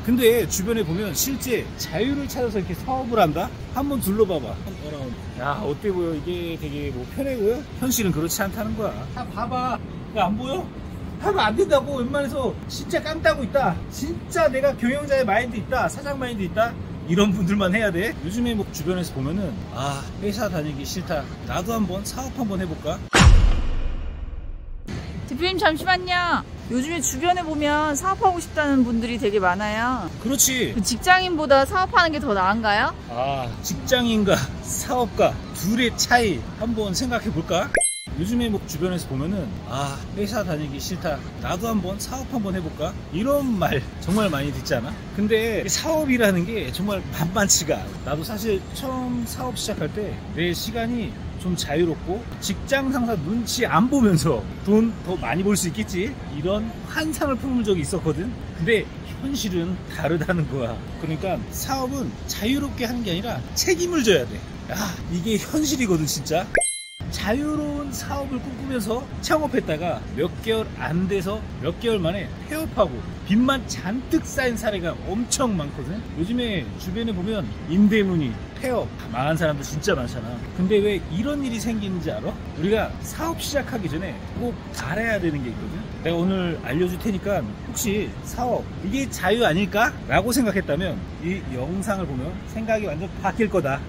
근데 주변에 보면 실제 자유를 찾아서 이렇게 사업을 한다? 한번 둘러봐봐. 야, 어때 보여? 이게 되게 뭐 편해 보여? 현실은 그렇지 않다는 거야. 다 봐봐. 야, 안 보여? 하면 안 된다고. 웬만해서 진짜 깡따고 있다. 진짜 내가 경영자의 마인드 있다. 사장 마인드 있다. 이런 분들만 해야 돼. 요즘에 뭐 주변에서 보면은 회사 다니기 싫다. 나도 한번 사업 한번 해볼까? 대표님 잠시만요. 요즘에 주변에 보면 사업하고 싶다는 분들이 되게 많아요. 그렇지. 직장인보다 사업하는 게 더 나은가요? 직장인과 사업가 둘의 차이 한번 생각해 볼까? 요즘에 뭐 주변에서 보면은 회사 다니기 싫다. 나도 한번 사업 한번 해볼까? 이런 말 정말 많이 듣잖아. 근데 사업이라는 게 정말 만만치가 않아. 나도 사실 처음 사업 시작할 때 내 시간이 좀 자유롭고 직장 상사 눈치 안 보면서 돈 더 많이 벌 수 있겠지, 이런 환상을 품은 적이 있었거든. 근데 현실은 다르다는 거야. 그러니까 사업은 자유롭게 하는 게 아니라 책임을 져야 돼. 이게 현실이거든 진짜. 자유로운 사업을 꿈꾸면서 창업했다가 몇 개월 안 돼서 몇 개월 만에 폐업하고 빚만 잔뜩 쌓인 사례가 엄청 많거든. 요즘에 주변에 보면 임대문의, 폐업, 망한 사람도 진짜 많잖아. 근데 왜 이런 일이 생기는지 알아? 우리가 사업 시작하기 전에 꼭 알아야 되는 게 있거든. 내가 오늘 알려줄 테니까 혹시 사업 이게 자유 아닐까? 라고 생각했다면 이 영상을 보면 생각이 완전 바뀔 거다.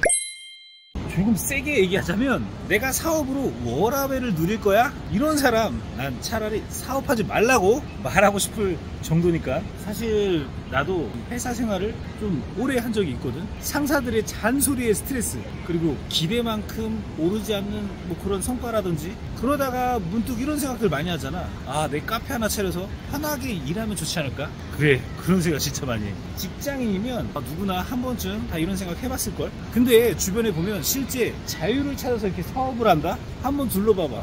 조금 세게 얘기하자면 내가 사업으로 워라밸을 누릴 거야? 이런 사람 난 차라리 사업하지 말라고 말하고 싶을 정도니까. 사실 나도 회사 생활을 좀 오래 한 적이 있거든. 상사들의 잔소리에 스트레스, 그리고 기대만큼 오르지 않는 뭐 그런 성과라든지, 그러다가 문득 이런 생각들 많이 하잖아. 내 카페 하나 차려서 편하게 일하면 좋지 않을까? 그래, 그런 생각 진짜 많이 해. 직장인이면 누구나 한 번쯤 다 이런 생각 해봤을걸? 근데 주변에 보면 실제 자유를 찾아서 이렇게 사업을 한다? 한번 둘러봐봐.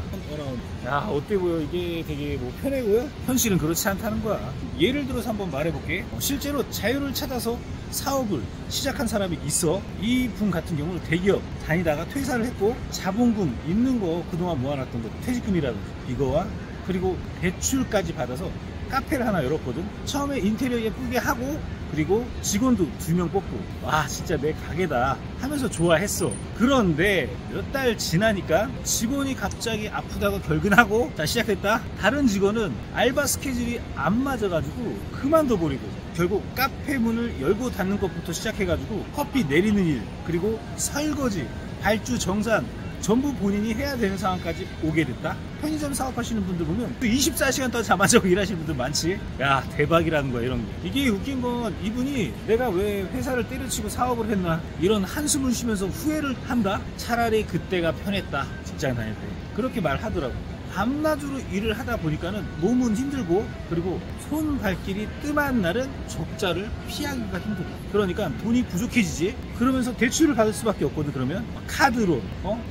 야, 어때 보여? 이게 되게 뭐 편해 보여? 현실은 그렇지 않다는 거야. 예를 들어서 한번 말해볼게. 실제로 자유를 찾아서 사업을 시작한 사람이 있어. 이 분 같은 경우는 대기업 다니다가 퇴사를 했고 자본금 있는 거 그동안 모아놨던 거, 퇴직금이라든지 이거와 그리고 대출까지 받아서 카페를 하나 열었거든. 처음에 인테리어 예쁘게 하고 그리고 직원도 2명 뽑고 진짜 내 가게다 하면서 좋아했어. 그런데 몇 달 지나니까 직원이 갑자기 아프다고 결근하고 시작했다. 다른 직원은 알바 스케줄이 안 맞아가지고 그만둬버리고 결국 카페 문을 열고 닫는 것부터 시작해가지고 커피 내리는 일, 그리고 설거지, 발주, 정산 전부 본인이 해야 되는 상황까지 오게 됐다. 편의점 사업하시는 분들 보면 24시간 동안 잠 안 자고 일하시는 분들 많지. 야, 대박이라는 거야 이런 게. 이게 웃긴 건 이분이 내가 왜 회사를 때려치고 사업을 했나 이런 한숨을 쉬면서 후회를 한다. 차라리 그때가 편했다, 직장 다닐 때. 그렇게 말하더라고. 밤낮으로 일을 하다 보니까는 몸은 힘들고 그리고 손 발길이 뜸한 날은 적자를 피하기가 힘들어. 그러니까 돈이 부족해지지. 그러면서 대출을 받을 수밖에 없거든. 그러면 카드로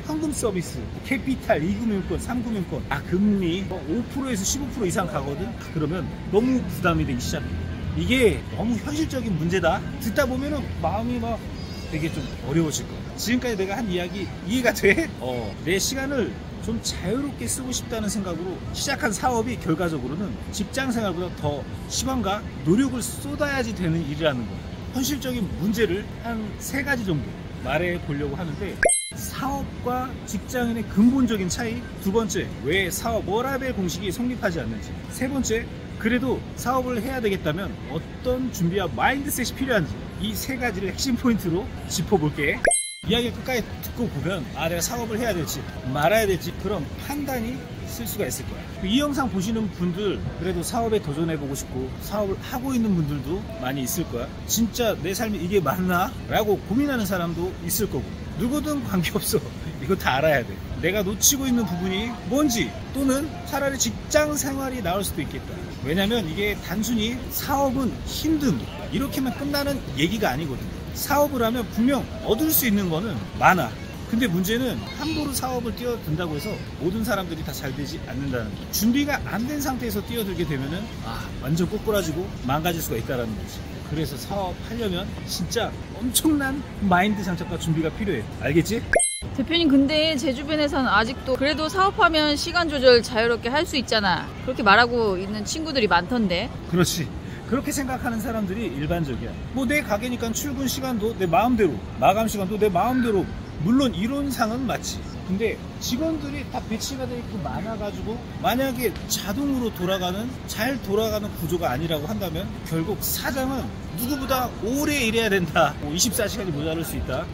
현금 서비스, 캐피탈, 2금융권, 3금융권 금리 5%에서 15% 이상 가거든. 그러면 너무 부담이 되기 시작해. 이게 너무 현실적인 문제다. 듣다 보면은 마음이 막 되게 좀 어려워질 거야. 지금까지 내가 한 이야기 이해가 돼? 내 시간을 좀 자유롭게 쓰고 싶다는 생각으로 시작한 사업이 결과적으로는 직장 생활보다 더 시간과 노력을 쏟아야지 되는 일이라는 거예요. 현실적인 문제를 한 3가지 정도 말해 보려고 하는데, 사업과 직장인의 근본적인 차이, 2번째, 왜 사업 워라밸 공식이 성립하지 않는지, 3번째, 그래도 사업을 해야 되겠다면 어떤 준비와 마인드셋이 필요한지, 이 3가지를 핵심 포인트로 짚어볼게. 이야기 끝까지 듣고 보면 내가 사업을 해야 될지 말아야 될지 그런 판단이 있을 수가 있을 거야. 이 영상 보시는 분들, 그래도 사업에 도전해보고 싶고 사업을 하고 있는 분들도 많이 있을 거야. 진짜 내 삶이 이게 맞나? 라고 고민하는 사람도 있을 거고, 누구든 관계없어. 이거 다 알아야 돼. 내가 놓치고 있는 부분이 뭔지, 또는 차라리 직장 생활이 나을 수도 있겠다. 왜냐면 이게 단순히 사업은 힘듦 이렇게만 끝나는 얘기가 아니거든. 사업을 하면 분명 얻을 수 있는 거는 많아. 근데 문제는 함부로 사업을 뛰어든다고 해서 모든 사람들이 다 잘 되지 않는다는 거. 준비가 안 된 상태에서 뛰어들게 되면은 완전 꼬꾸라지고 망가질 수가 있다는 거지. 그래서 사업하려면 진짜 엄청난 마인드 장착과 준비가 필요해. 알겠지? 대표님, 근데 제 주변에서는 아직도 그래도 사업하면 시간 조절 자유롭게 할 수 있잖아, 그렇게 말하고 있는 친구들이 많던데. 그렇지. 그렇게 생각하는 사람들이 일반적이야. 뭐 내 가게니까 출근 시간도 내 마음대로, 마감 시간도 내 마음대로. 물론 이론상은 맞지. 근데 직원들이 다 배치가 돼 있고 많아가지고 만약에 자동으로 돌아가는, 잘 돌아가는 구조가 아니라고 한다면 결국 사장은 누구보다 오래 일해야 된다. 24시간이 모자랄 수 있다.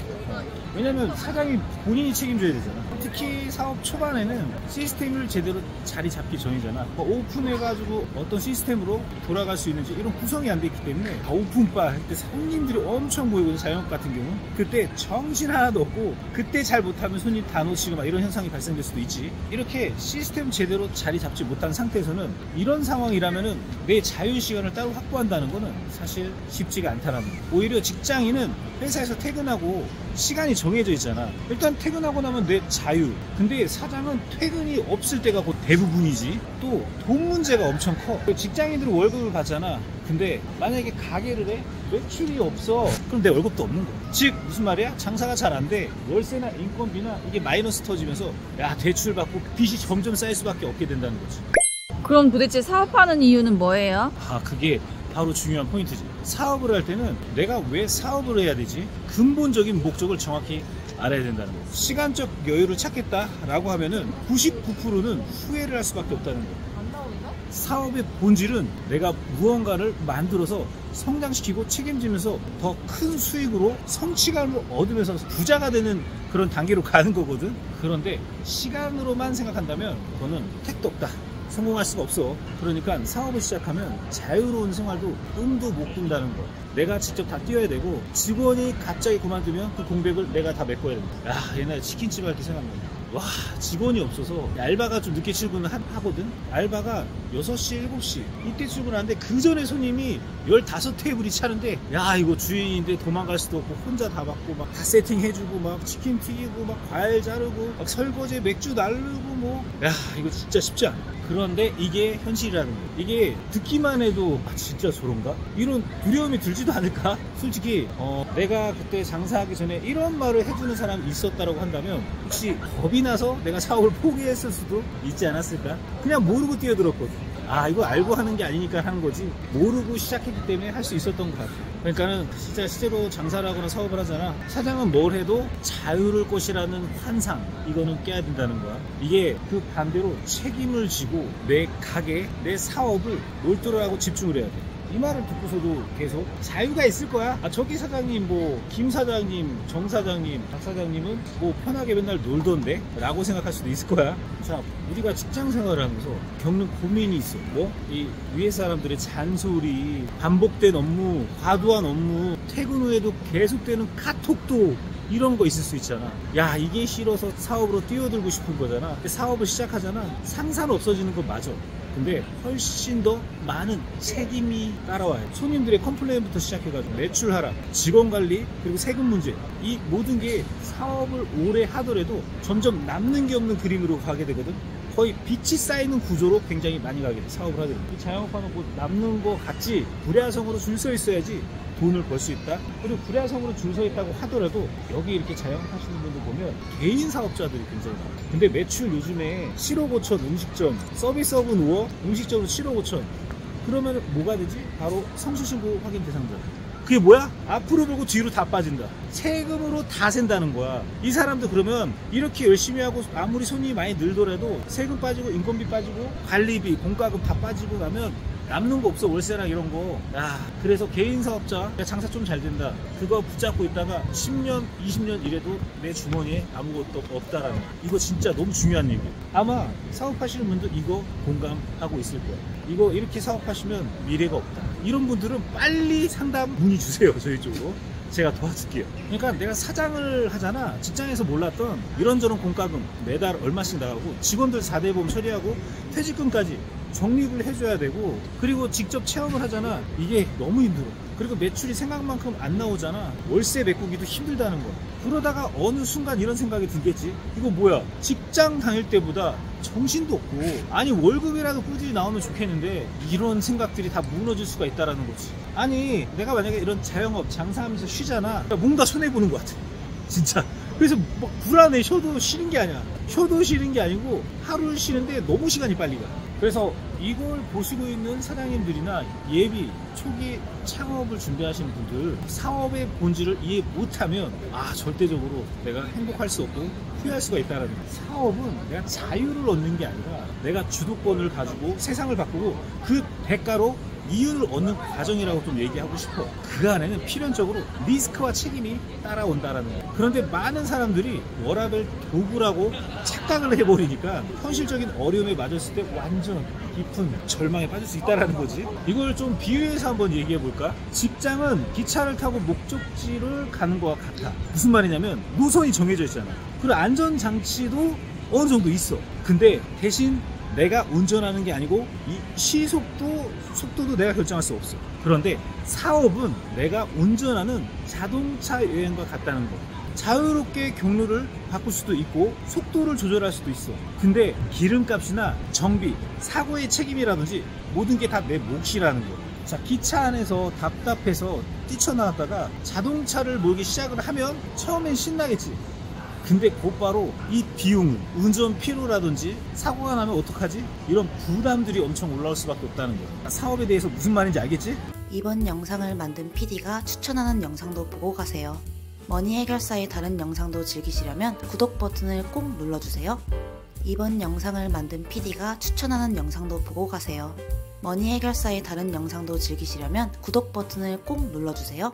왜냐면 사장이 본인이 책임져야 되잖아. 특히 사업 초반에는 시스템을 제대로 자리 잡기 전이잖아. 오픈해가지고 어떤 시스템으로 돌아갈 수 있는지 이런 구성이 안 돼 있기 때문에 오픈바 할 때 손님들이 엄청 모이거든. 자영업 같은 경우 그때 정신 하나도 없고 그때 잘 못하면 손님 다 놓치고 막 이런 현상이 발생될 수도 있지. 이렇게 시스템 제대로 자리 잡지 못한 상태에서는 이런 상황이라면은 내 자유시간을 따로 확보한다는 거는 사실 쉽지가 않다는 거야. 오히려 직장인은 회사에서 퇴근하고 시간이 정해져 있잖아. 일단 퇴근하고 나면 내 자유. 근데 사장은 퇴근이 없을 때가 곧 대부분이지. 또 돈 문제가 엄청 커. 직장인들은 월급을 받잖아. 근데 만약에 가게를 해? 매출이 없어. 그럼 내 월급도 없는 거야. 즉 무슨 말이야? 장사가 잘 안 돼. 월세나 인건비나 이게 마이너스 터지면서 야 대출 받고 빚이 점점 쌓일 수밖에 없게 된다는 거지. 그럼 도대체 사업하는 이유는 뭐예요? 그게 바로 중요한 포인트지. 사업을 할 때는 내가 왜 사업을 해야 되지? 근본적인 목적을 정확히 알아야 된다는 거예요. 시간적 여유를 찾겠다라고 하면은 99%는 후회를 할 수밖에 없다는 거예요. 사업의 본질은 내가 무언가를 만들어서 성장시키고 책임지면서 더 큰 수익으로 성취감을 얻으면서 부자가 되는 그런 단계로 가는 거거든. 그런데 시간으로만 생각한다면 그거는 택도 없다. 성공할 수가 없어. 그러니까 사업을 시작하면 자유로운 생활도 꿈도 못 꾼다는 거. 내가 직접 다 뛰어야 되고 직원이 갑자기 그만두면 그 공백을 내가 다 메꿔야 된다. 옛날에 치킨집 할 때 생각난다. 와, 직원이 없어서 알바가 좀 늦게 출근을 하거든. 알바가 6시, 7시 이때 출근하는데 그 전에 손님이 15테이블이 차는데 야 이거 주인인데 도망갈 수도 없고 혼자 다 받고 막 다 세팅해주고 막 치킨 튀기고 막 과일 자르고 막 설거지에 맥주 나르고 뭐 야 이거 진짜 쉽지 않아. 그런데 이게 현실이라는 거예요. 이게 듣기만 해도 진짜 저런가? 이런 두려움이 들지도 않을까? 솔직히 내가 그때 장사하기 전에 이런 말을 해주는 사람이 있었다고 한다면 혹시 겁이 나서 내가 사업을 포기했을 수도 있지 않았을까? 그냥 모르고 뛰어들었거든. 이거 알고 하는 게 아니니까 하는 거지 모르고 시작했기 때문에 할 수 있었던 것 같아. 그러니까는 진짜 실제로 장사를 하거나 사업을 하잖아. 사장은 뭘 해도 자유를 것이라는 환상, 이거는 깨야 된다는 거야. 이게 그 반대로 책임을 지고 내 가게, 내 사업을 몰두하고 집중을 해야 돼. 이 말을 듣고서도 계속 자유가 있을 거야. 저기 사장님, 뭐 김 사장님, 정 사장님, 박 사장님은 뭐 편하게 맨날 놀던데? 라고 생각할 수도 있을 거야. 자, 우리가 직장 생활을 하면서 겪는 고민이 있어. 뭐? 이 위에 사람들의 잔소리, 반복된 업무, 과도한 업무, 퇴근 후에도 계속되는 카톡도 이런 거 있을 수 있잖아. 야, 이게 싫어서 사업으로 뛰어들고 싶은 거잖아. 근데 사업을 시작하잖아. 상사는 없어지는 건 맞아. 근데 훨씬 더 많은 책임이 따라와요. 손님들의 컴플레인부터 시작해가지고 매출 하락, 직원 관리, 그리고 세금 문제, 이 모든 게 사업을 오래 하더라도 점점 남는 게 없는 그림으로 가게 되거든. 거의 빚이 쌓이는 구조로 굉장히 많이 가게 돼. 사업을 하게 돼. 자영업하는 뭐 남는 거 같지. 불야성으로 줄 서 있어야지 돈을 벌 수 있다. 그리고 불야성으로 줄 서 있다고 하더라도 여기 이렇게 자영업하시는 분들 보면 개인 사업자들이 굉장히 많아요. 근데 매출 요즘에 7억 5천 음식점, 서비스업은 5억, 음식점은 7억 5천. 그러면 뭐가 되지? 바로 성실신고 확인 대상자. 그게 뭐야? 앞으로 보고 뒤로 다 빠진다. 세금으로 다 샌다는 거야. 이 사람도 그러면 이렇게 열심히 하고 아무리 손님이 많이 늘더라도 세금 빠지고 인건비 빠지고 관리비, 공과금 다 빠지고 나면 남는 거 없어. 월세랑 이런 거. 그래서 개인 사업자 장사 좀 잘 된다. 그거 붙잡고 있다가 10년, 20년 이래도 내 주머니에 아무것도 없다라는 거. 이거 진짜 너무 중요한 얘기예요. 아마 사업하시는 분들 이거 공감하고 있을 거예요. 이거 이렇게 사업하시면 미래가 없다. 이런 분들은 빨리 상담 문의 주세요. 저희 쪽으로. 제가 도와줄게요. 그러니까 내가 사장을 하잖아. 직장에서 몰랐던 이런저런 공과금 매달 얼마씩 나가고 직원들 4대 보험 처리하고 퇴직금까지 적립을 해줘야 되고, 그리고 직접 체험을 하잖아. 이게 너무 힘들어. 그리고 매출이 생각만큼 안 나오잖아. 월세 메꾸기도 힘들다는 거야. 그러다가 어느 순간 이런 생각이 들겠지. 이거 뭐야, 직장 다닐 때보다 정신도 없고, 아니 월급이라도 꾸준히 나오면 좋겠는데 이런 생각들이 다 무너질 수가 있다라는 거지. 아니 내가 만약에 이런 자영업 장사하면서 쉬잖아. 뭔가 손해보는 것 같아 진짜. 그래서 막 불안해. 쉬어도 쉬는 게 아니야. 쉬어도 쉬는 게 아니고 하루 쉬는데 너무 시간이 빨리 가. 그래서 이걸 보시고 있는 사장님들이나 예비 초기 창업을 준비하시는 분들, 사업의 본질을 이해 못하면 절대적으로 내가 행복할 수 없고 후회할 수가 있다는 거예요. 사업은 내가 자유를 얻는 게 아니라 내가 주도권을 가지고 세상을 바꾸고 그 대가로 이윤을 얻는 과정이라고 좀 얘기하고 싶어. 그 안에는 필연적으로 리스크와 책임이 따라온다라는 거예요. 그런데 많은 사람들이 워라밸 도구라고 착각을 해버리니까 현실적인 어려움에 맞았을 때 완전 깊은 절망에 빠질 수 있다는 거지. 이걸 좀 비유해서 한번 얘기해 볼까? 직장은 기차를 타고 목적지를 가는 것과 같아. 무슨 말이냐면 노선이 정해져 있잖아. 그리고 안전장치도 어느 정도 있어. 근데 대신 내가 운전하는 게 아니고 이 속도도 내가 결정할 수 없어. 그런데 사업은 내가 운전하는 자동차 여행과 같다는 거. 자유롭게 경로를 바꿀 수도 있고 속도를 조절할 수도 있어. 근데 기름값이나 정비, 사고의 책임이라든지 모든 게 다 내 몫이라는 거. 자, 기차 안에서 답답해서 뛰쳐나왔다가 자동차를 몰기 시작을 하면 처음엔 신나겠지. 근데 곧바로 이 비용은 운전 피로라든지 사고가 나면 어떡하지? 이런 부담들이 엄청 올라올 수밖에 없다는 거예요. 사업에 대해서 무슨 말인지 알겠지? 이번 영상을 만든 PD가 추천하는 영상도 보고 가세요. 머니 해결사의 다른 영상도 즐기시려면 구독 버튼을 꼭 눌러주세요. 이번 영상을 만든 PD가 추천하는 영상도 보고 가세요. 머니 해결사의 다른 영상도 즐기시려면 구독 버튼을 꼭 눌러주세요.